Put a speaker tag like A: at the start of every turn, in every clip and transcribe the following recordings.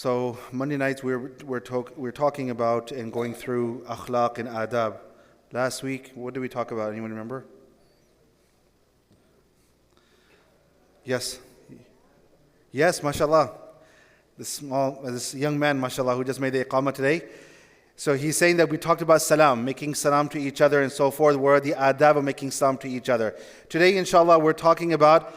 A: So Monday nights we're talking about and going through akhlaq and adab. Last week, what did we talk about? Anyone remember? Yes, mashallah. This young man, mashallah, who just made the iqamah today. So he's saying that we talked about salam, making salam to each other and so forth. What are the adab of making salam to each other? Today, inshallah, we're talking about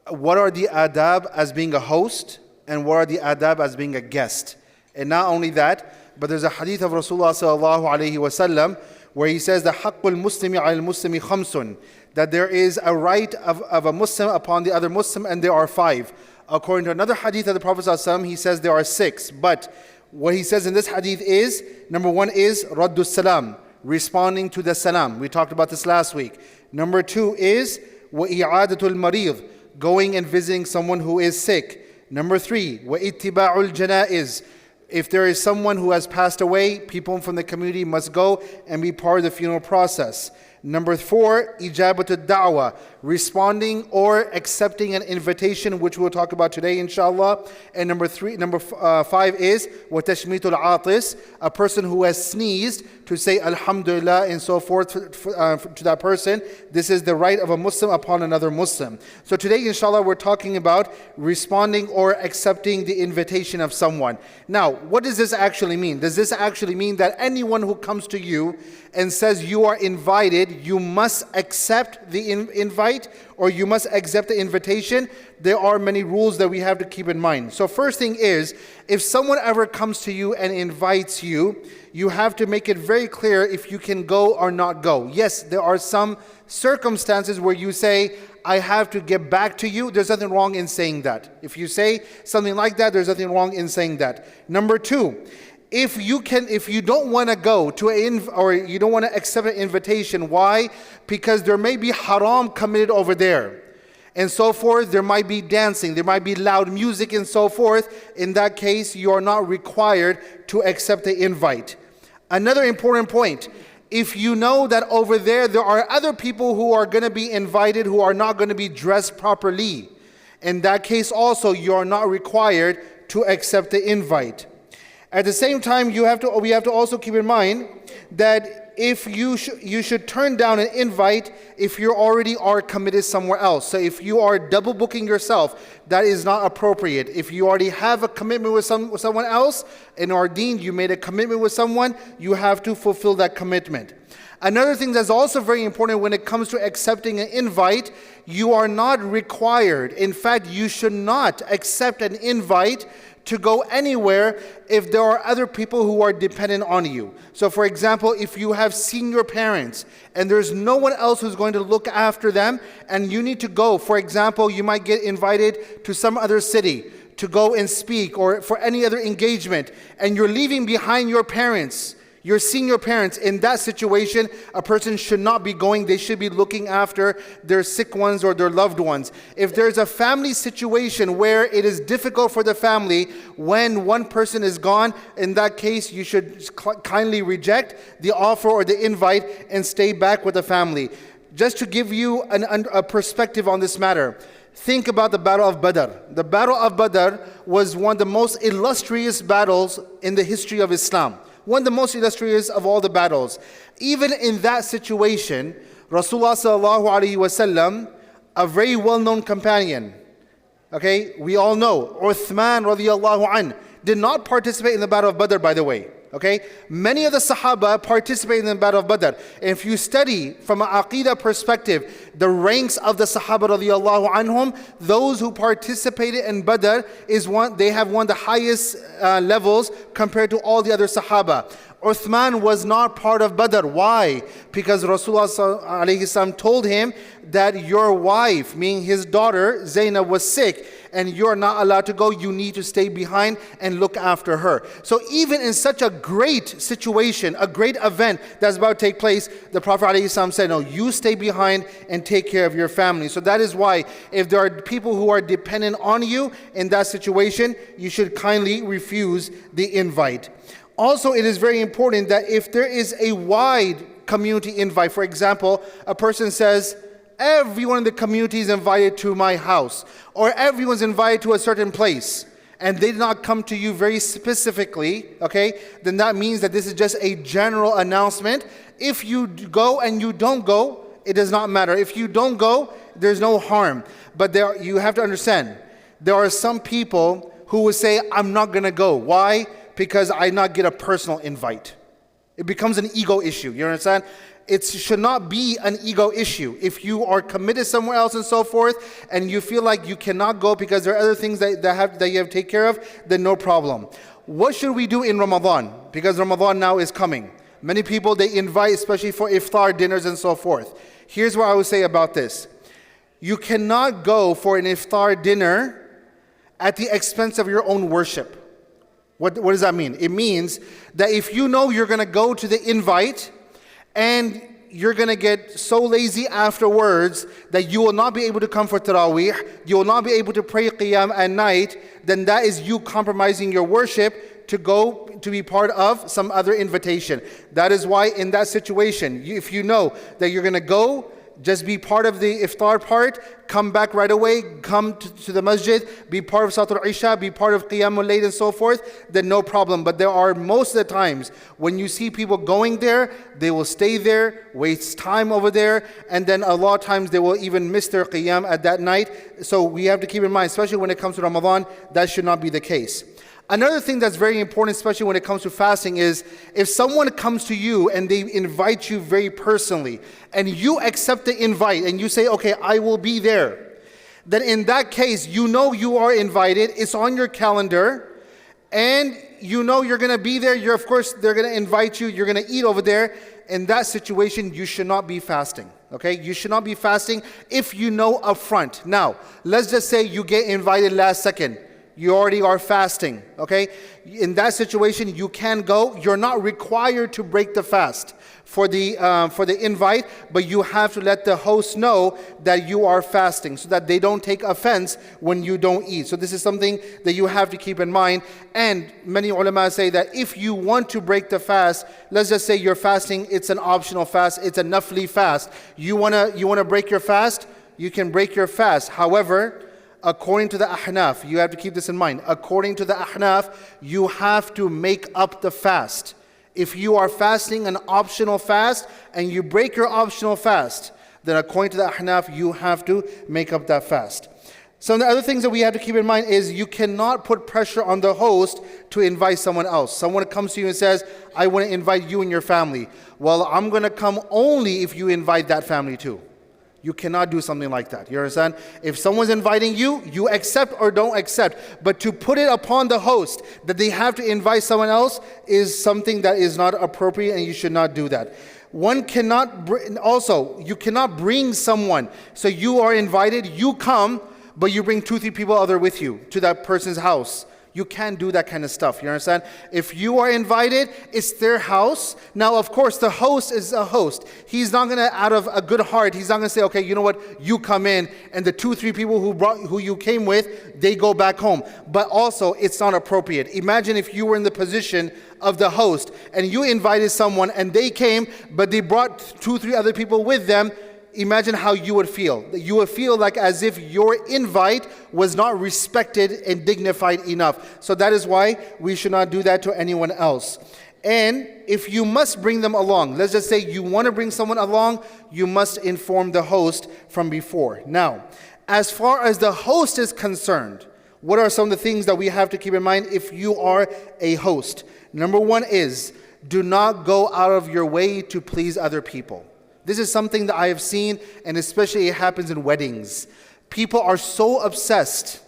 A: what are the adab as being a host and what are the adab as being a guest. And not only that, but there's a hadith of Rasulullah sallallahu alaihi wasallam where he says that haqqul muslimi al muslimi khamsun, that there is a right of a Muslim upon the other Muslim, and there are 5. According to another hadith of the Prophet sallallahu alaihi wasallam, he says there are 6. But what he says in this hadith is, number 1 is raddus salam, responding to the salam. We talked about this last week. Number 2 is wa i'adatul marid, going and visiting someone who is sick. Number 3, wa ittiba'ul janaiz. If there is someone who has passed away, people from the community must go and be part of the funeral process. Number 4, ijabatul da'wah, responding or accepting an invitation, which we'll talk about today, inshallah. And number 5 is wa tashmitul atis, a person who has sneezed to say alhamdulillah and so forth to that person. This is the right of a Muslim upon another Muslim. So today, inshallah, we're talking about responding or accepting the invitation of someone. Now, what does this actually mean? Does this actually mean that anyone who comes to you and says you are invited, you must accept the invite or you must accept the invitation? There are many rules that we have to keep in mind. So first thing is, if someone ever comes to you and invites you, you have to make it very clear if you can go or not go. Yes, there are some circumstances where you say, I have to get back to you. There's nothing wrong in saying that. If you say something like that, there's nothing wrong in saying that. Number 2, if you don't want to go to or you don't want to accept an invitation, why? Because there may be haram committed over there and so forth. There might be dancing, there might be loud music and so forth. In that case, you are not required to accept the invite. Another important point, if you know that over there are other people who are going to be invited who are not going to be dressed properly, in that case also you are not required to accept the invite. At the same time, we have to also keep in mind that if you should turn down an invite if you already are committed somewhere else. So if you are double booking yourself, that is not appropriate. If you already have a commitment with someone else, in our deen you made a commitment with someone, you have to fulfill that commitment. Another thing that's also very important when it comes to accepting an invite, you are not required. In fact, you should not accept an invite to go anywhere if there are other people who are dependent on you. So for example, if you have senior parents and there's no one else who's going to look after them and you need to go, for example, you might get invited to some other city to go and speak or for any other engagement, and you're leaving behind your parents, your senior parents. In that situation, a person should not be going. They should be looking after their sick ones or their loved ones. If there's a family situation where it is difficult for the family when one person is gone, in that case, you should kindly reject the offer or the invite and stay back with the family. Just to give you a perspective on this matter, think about the Battle of Badr. The Battle of Badr was one of the most illustrious battles in the history of Islam. One of the most illustrious of all the battles. Even in that situation, Rasulullah sallallahu alaihi wasallam, a very well-known companion, okay, we all know, Uthman radiallahu anh, did not participate in the Battle of Badr, by the way. Okay, many of the Sahaba participated in the Battle of Badr. And if you study from an Aqidah perspective, the ranks of the Sahaba radiallahu anhum, those who participated in Badr they have one of the highest levels compared to all the other Sahaba. Uthman was not part of Badr. Why? Because Rasulullah told him that your wife, meaning his daughter Zainab, was sick and you're not allowed to go. You need to stay behind and look after her. So even in such a great situation, a great event that's about to take place, the Prophet ﷺ said, no, you stay behind and take care of your family. So that is why if there are people who are dependent on you in that situation, you should kindly refuse the invite. Also, it is very important that if there is a wide community invite, for example, a person says, everyone in the community is invited to my house, or everyone's invited to a certain place, and they did not come to you very specifically, okay, then that means that this is just a general announcement. If you go and you don't go, it does not matter. If you don't go, there's no harm. But you have to understand, there are some people who will say, I'm not going to go. Why? Because I not get a personal invite. It becomes an ego issue. You understand? It should not be an ego issue. If you are committed somewhere else and so forth, and you feel like you cannot go because there are other things that you have to take care of, then no problem. What should we do in Ramadan? Because Ramadan now is coming. Many people, they invite, especially for iftar dinners and so forth. Here's what I would say about this. You cannot go for an iftar dinner at the expense of your own worship. What does that mean? It means that if you know you're going to go to the invite and you're going to get so lazy afterwards that you will not be able to come for Taraweeh, you will not be able to pray Qiyam at night, then that is you compromising your worship to go to be part of some other invitation. That is why in that situation, if you know that you're going to go, just be part of the iftar part, come back right away, come to the masjid, be part of Salatul Isha, be part of Qiyamul Layl and so forth, then no problem. But there are most of the times when you see people going there, they will stay there, waste time over there, and then a lot of times they will even miss their Qiyam at that night. So we have to keep in mind, especially when it comes to Ramadan, that should not be the case. Another thing that's very important, especially when it comes to fasting, is if someone comes to you and they invite you very personally, and you accept the invite and you say, okay, I will be there, then in that case, you know you are invited, it's on your calendar, and you know you're going to be there. Of course, they're going to invite you, you're going to eat over there. In that situation, you should not be fasting. Okay, you should not be fasting if you know upfront. Now, let's just say you get invited last second. You already are fasting, okay? In that situation, you can go. You're not required to break the fast for the invite, but you have to let the host know that you are fasting so that they don't take offense when you don't eat. So this is something that you have to keep in mind. And many ulama say that if you want to break the fast, let's just say you're fasting, it's an optional fast, it's a nafli fast. You wanna break your fast, you can break your fast. However, according to the Ahnaf, you have to keep this in mind. According to the Ahnaf, you have to make up the fast. If you are fasting an optional fast and you break your optional fast, then according to the Ahnaf, you have to make up that fast. Some of the other things that we have to keep in mind is you cannot put pressure on the host to invite someone else. Someone comes to you and says, I want to invite you and your family. Well, I'm going to come only if you invite that family too. You cannot do something like that. You understand? If someone's inviting you, you accept or don't accept. But to put it upon the host that they have to invite someone else is something that is not appropriate, and you should not do that. You cannot bring someone. So you are invited, you come, but you bring 2-3 people other with you to that person's house. You can't do that kind of stuff. You understand? If you are invited, it's their house. Now, of course, the host is a host. He's not going to, out of a good heart, he's not going to say, okay, you know what, you come in, and the 2-3 people who you came with, they go back home. But also, it's not appropriate. Imagine if you were in the position of the host, and you invited someone, and they came, but they brought 2-3 other people with them. Imagine how you would feel. You would feel like as if your invite was not respected and dignified enough. So that is why we should not do that to anyone else. And if you must bring them along, let's just say you want to bring someone along, you must inform the host from before. Now, as far as the host is concerned, what are some of the things that we have to keep in mind if you are a host? Number one is, do not go out of your way to please other people. This is something that I have seen, and especially it happens in weddings. People are so obsessed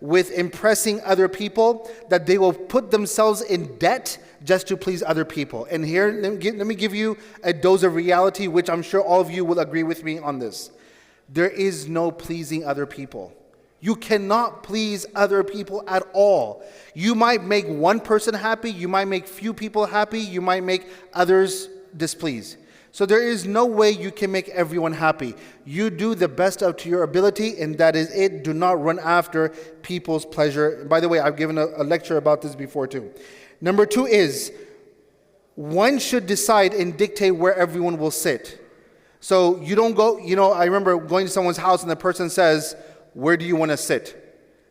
A: with impressing other people that they will put themselves in debt just to please other people. And here, let me give you a dose of reality, which I'm sure all of you will agree with me on this. There is no pleasing other people. You cannot please other people at all. You might make one person happy, you might make few people happy, you might make others displeased. So there is no way you can make everyone happy. You do the best up to your ability, and that is it. Do not run after people's pleasure. By the way, I've given a lecture about this before too. Number two is, one should decide and dictate where everyone will sit. So you don't go, I remember going to someone's house and the person says, where do you want to sit?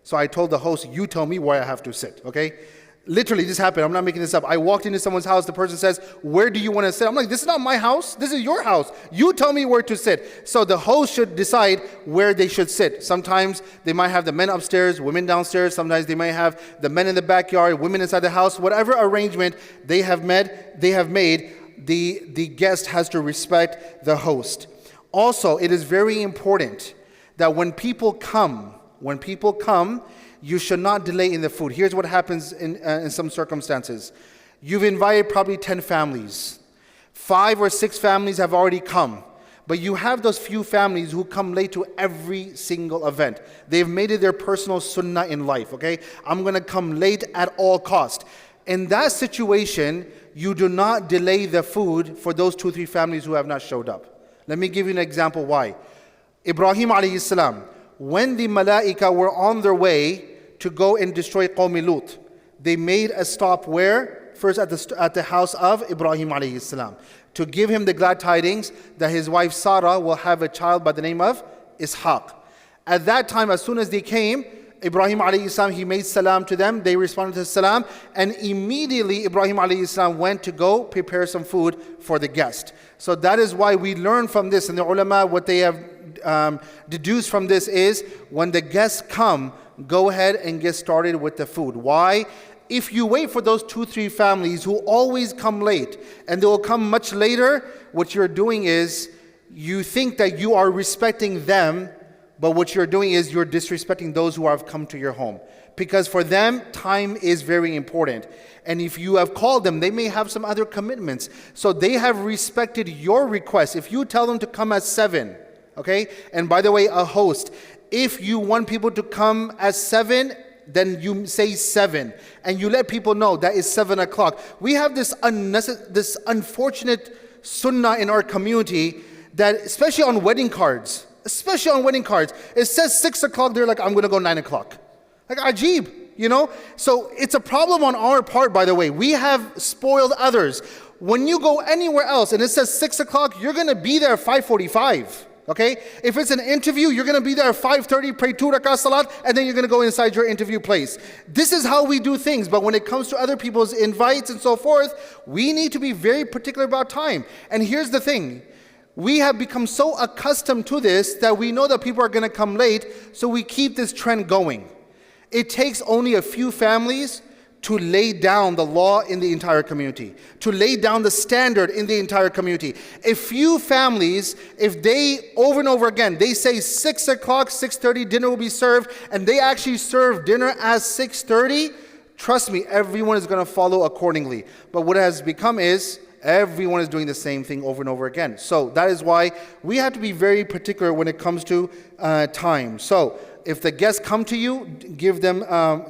A: So I told the host, you tell me where I have to sit, okay? Literally, this happened. I'm not making this up. I walked into someone's house. The person says, where do you want to sit? I'm like, this is not my house. This is your house. You tell me where to sit. So the host should decide where they should sit. Sometimes they might have the men upstairs, women downstairs. Sometimes they might have the men in the backyard, women inside the house. Whatever arrangement they have made, the guest has to respect the host. Also, it is very important that when people come, you should not delay in the food. Here's what happens in some circumstances. You've invited probably 10 families. 5 or 6 families have already come. But you have those few families who come late to every single event. They've made it their personal sunnah in life, okay? I'm going to come late at all cost. In that situation, you do not delay the food for those 2-3 families who have not showed up. Let me give you an example why. Ibrahim alayhi salam, when the malaika were on their way to go and destroy Qawmi Lut, they made a stop where? First at the house of Ibrahim alayhi salam, to give him the glad tidings that his wife Sarah will have a child by the name of Ishaq. At that time, as soon as they came, Ibrahim alayhi salam, he made salam to them. They responded to salam, and immediately Ibrahim alayhi salam went to go prepare some food for the guest. So that is why we learn from this, and the ulama, what they have deduced from this is, when the guests come, go ahead and get started with the food. Why? If you wait for those 2-3 families who always come late, and they will come much later, what you're doing is, you think that you are respecting them, but what you're doing is you're disrespecting those who have come to your home. Because for them, time is very important. And if you have called them, they may have some other commitments. So they have respected your request. If you tell them to come at 7, okay? And by the way, a host, if you want people to come at 7, then you say 7. And you let people know that is 7 o'clock. We have this unfortunate sunnah in our community that, especially on wedding cards, it says 6 o'clock, they're like, I'm going to go 9 o'clock. Like, ajib, you know? So it's a problem on our part, by the way. We have spoiled others. When you go anywhere else and it says 6 o'clock, you're going to be there at 5:45. Okay? If it's an interview, you're going to be there at 5:30, pray 2 rak'ah salat, and then you're going to go inside your interview place. This is how we do things. But when it comes to other people's invites and so forth, we need to be very particular about time. And here's the thing. We have become so accustomed to this that we know that people are going to come late, so we keep this trend going. It takes only a few families to lay down the law in the entire community, to lay down the standard in the entire community. A few families, if they, over and over again, they say 6 o'clock, 6:30, dinner will be served, and they actually serve dinner at 6:30, trust me, everyone is going to follow accordingly. But what has become is, everyone is doing the same thing over and over again. So that is why we have to be very particular when it comes to time. So if the guests come to you, give them,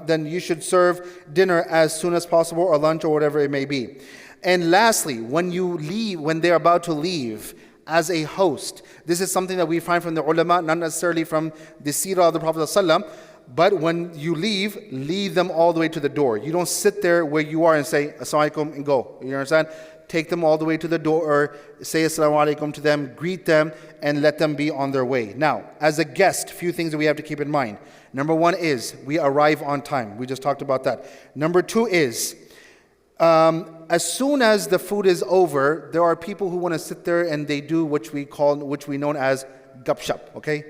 A: then you should serve dinner as soon as possible, or lunch, or whatever it may be. And lastly, when you leave, when they're about to leave, as a host, this is something that we find from the ulama, not necessarily from the seerah of the Prophet ﷺ, but when you leave them all the way to the door. You don't sit there where you are and say, Assalamu alaikum, and go. You understand? Take them all the way to the door, or say Assalamu alaikum to them, greet them, and let them be on their way. Now, as a guest, few things that we have to keep in mind. Number 1 is, we arrive on time. We just talked about that. Number 2 is, as soon as the food is over, there are people who want to sit there and they do which we know as gupshup, okay?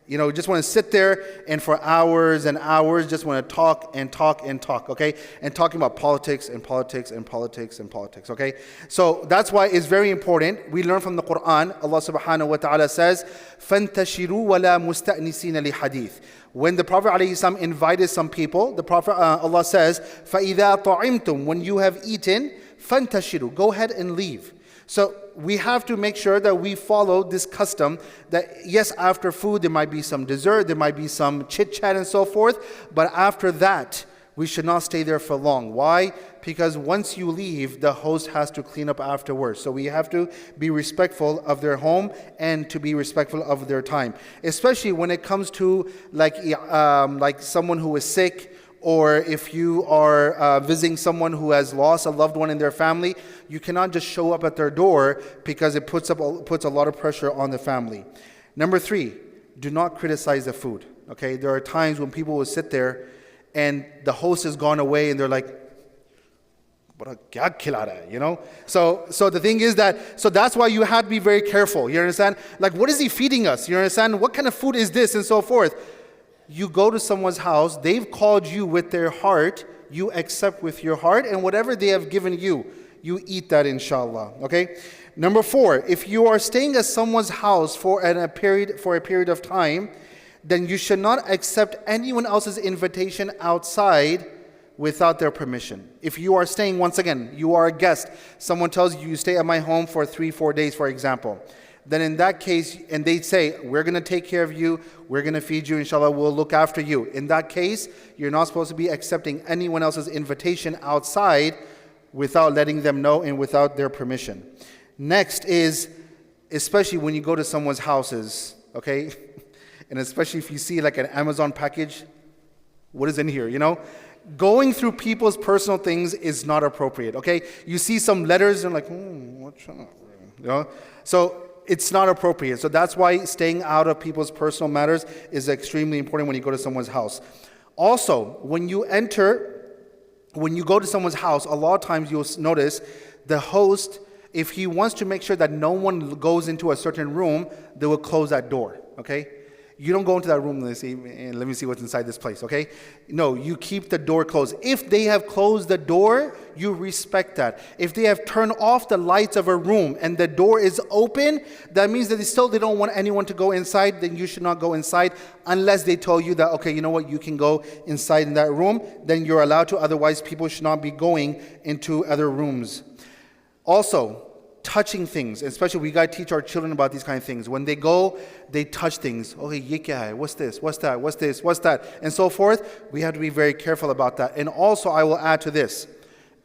A: You know, just want to sit there and for hours and hours just want to talk and talk and talk, okay? And talking about politics and politics and politics and politics, okay? So that's why it's very important. We learn from the Quran, Allah subhanahu wa ta'ala says, فَانْتَشِرُوا وَلَا مُسْتَأْنِسِينَ لِحَدِيثٍ. When the Prophet ﷺ invited some people, the Prophet, Allah says, فَإِذَا طَعِمْتُمْ. When you have eaten, فَانْتَشِرُوا. Go ahead and leave. So we have to make sure that we follow this custom that, yes, after food there might be some dessert, there might be some chit-chat and so forth, but after that, we should not stay there for long. Why? Because once you leave, the host has to clean up afterwards. So we have to be respectful of their home and to be respectful of their time. Especially when it comes to like someone who is sick, or if you are visiting someone who has lost a loved one in their family, you cannot just show up at their door because it puts a lot of pressure on the family. Number 3, do not criticize the food. Okay, there are times when people will sit there and the host has gone away and they're like, kya khila raha hai, you know? So the thing is that, so that's why you have to be very careful. You understand? Like, what is he feeding us? You understand? What kind of food is this? And so forth. You go to someone's house, they've called you with their heart, you accept with your heart, and whatever they have given you, you eat that, inshallah. Okay? Number 4, if you are staying at someone's house for a period of time, then you should not accept anyone else's invitation outside without their permission. If you are staying, once again, you are a guest, someone tells you, you stay at my home for 3-4 days, for example, then in that case, and they say, we're going to take care of you, we're going to feed you, inshallah, we'll look after you. In that case, you're not supposed to be accepting anyone else's invitation outside without letting them know and without their permission. Next is, especially when you go to someone's houses, okay, and especially if you see like an Amazon package, what is in here, you know? Going through people's personal things is not appropriate, okay? You see some letters and like, what's up? You know? So it's not appropriate. So that's why staying out of people's personal matters is extremely important when you go to someone's house. Also, when you go to someone's house, a lot of times you'll notice the host, if he wants to make sure that no one goes into a certain room, they will close that door, okay? You don't go into that room and let me see what's inside this place, okay? No, you keep the door closed. If they have closed the door, you respect that. If they have turned off the lights of a room and the door is open, that means that they don't want anyone to go inside, then you should not go inside unless they tell you that, okay, you know what, you can go inside in that room, then you're allowed to. Otherwise, people should not be going into other rooms. Also, touching things, especially we got to teach our children about these kind of things. When they go, they touch things. Oh, ye kya hai? What's this? What's that? What's this? What's that? And so forth. We have to be very careful about that. And also, I will add to this.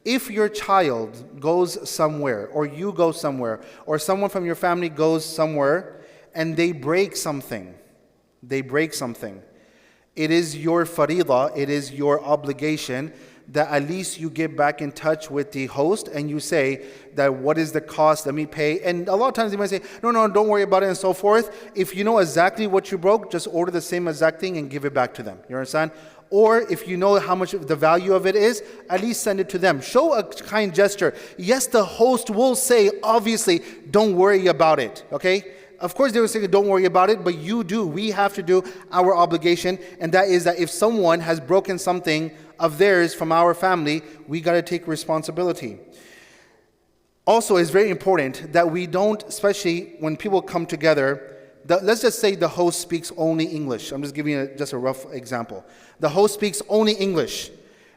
A: If your child goes somewhere, or you go somewhere, or someone from your family goes somewhere, and they break something, it is your faridah, it is your obligation that at least you get back in touch with the host and you say that what is the cost, let me pay. And a lot of times they might say, no, don't worry about it and so forth. If you know exactly what you broke, just order the same exact thing and give it back to them. You understand? Or if you know how much the value of it is, at least send it to them. Show a kind gesture. Yes, the host will say, obviously, don't worry about it, okay? Of course, they will say, don't worry about it, but you do. We have to do our obligation, and that is that if someone has broken something of theirs from our family, we got to take responsibility. Also, it's very important that we don't, especially when people come together, let's just say the host speaks only English. I'm just giving you just a rough example. The host speaks only English,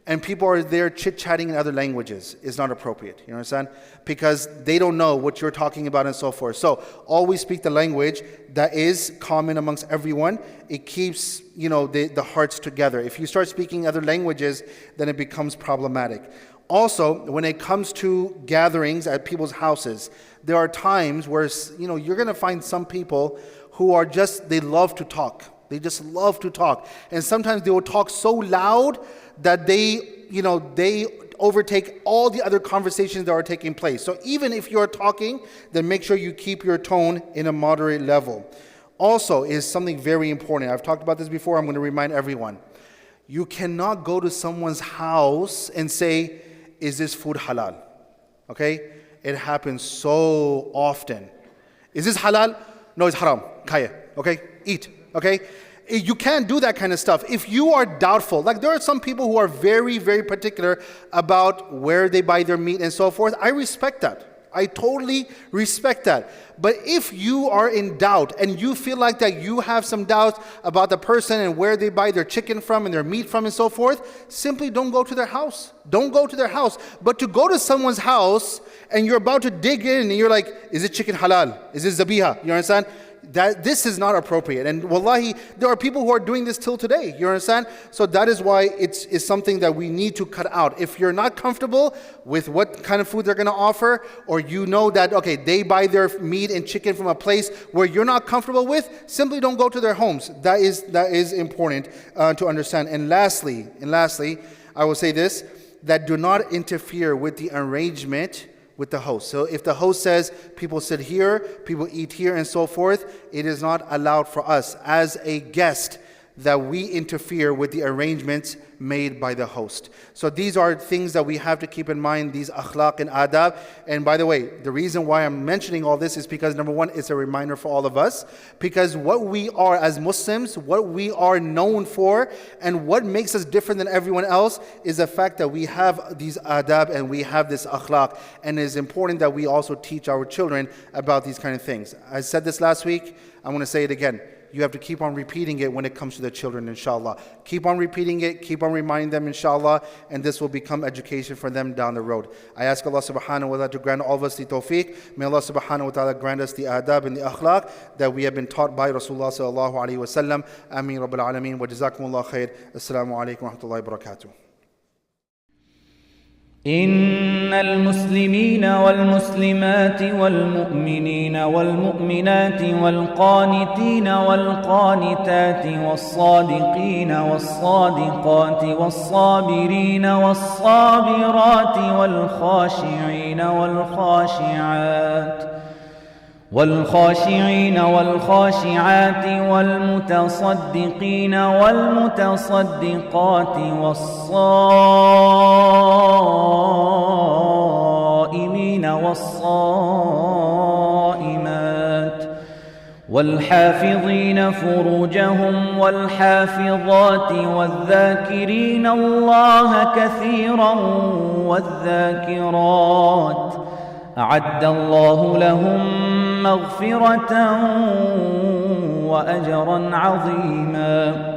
A: and people are there chit-chatting in other languages. Is not appropriate, you understand? Because they don't know what you're talking about and so forth. So always speak the language that is common amongst everyone. It keeps, the hearts together. If you start speaking other languages, then it becomes problematic. Also, when it comes to gatherings at people's houses, there are times where, you're going to find some people who are they love to talk. They just love to talk. And sometimes they will talk so loud that they overtake all the other conversations that are taking place. So even if you're talking, then make sure you keep your tone in a moderate level. Also is something very important. I've talked about this before. I'm going to remind everyone. You cannot go to someone's house and say, is this food halal? Okay? It happens so often. Is this halal? No, it's haram. Kaya. Okay? Eat. Okay? You can't do that kind of stuff. If you are doubtful, like there are some people who are very, very particular about where they buy their meat and so forth. I respect that. I totally respect that. But if you are in doubt and you feel like that you have some doubts about the person and where they buy their chicken from and their meat from and so forth, simply don't go to their house. Don't go to their house. But to go to someone's house and you're about to dig in and you're like, is it chicken halal? Is it zabiha? You understand? That this is not appropriate. And wallahi, there are people who are doing this till today. You understand? So that is why it's something that we need to cut out. If you're not comfortable with what kind of food they're going to offer, or you know that, okay, they buy their meat and chicken from a place where you're not comfortable with, simply don't go to their homes. That is important to understand. And lastly, I will say this, that do not interfere with the arrangement with the host. So if the host says people sit here, people eat here and so forth, it is not allowed for us as a guest that we interfere with the arrangements made by the host. So these are things that we have to keep in mind, these akhlaq and adab. And by the way, the reason why I'm mentioning all this is because number one, it's a reminder for all of us, because what we are as Muslims, what we are known for, and what makes us different than everyone else is the fact that we have these adab and we have this akhlaq. And it is important that we also teach our children about these kind of things. I said this last week, I'm going to say it again. You have to keep on repeating it when it comes to the children, inshallah. Keep on repeating it, keep on reminding them, inshallah, and this will become education for them down the road. I ask Allah subhanahu wa ta'ala to grant all of us the tawfiq. May Allah subhanahu wa ta'ala grant us the adab and the akhlaq that we have been taught by Rasulullah sallallahu alayhi wa sallam. Ameen Rabbil Alameen. Wa jazakumullah khair. Assalamu alaikum wa rahmatullahi wa barakatuh.
B: إن المسلمين والمسلمات والمؤمنين والمؤمنات والقانتين والقانتات والصادقين والصادقات والصابرين والصابرات والخاشعين والخاشعات والمتصدقين والمتصدقات والصائمين والصائمات والحافظين فروجهم والحافظات والذاكرين الله كثيرا والذاكرات أعد الله لهم مغفرة وأجرا عظيما.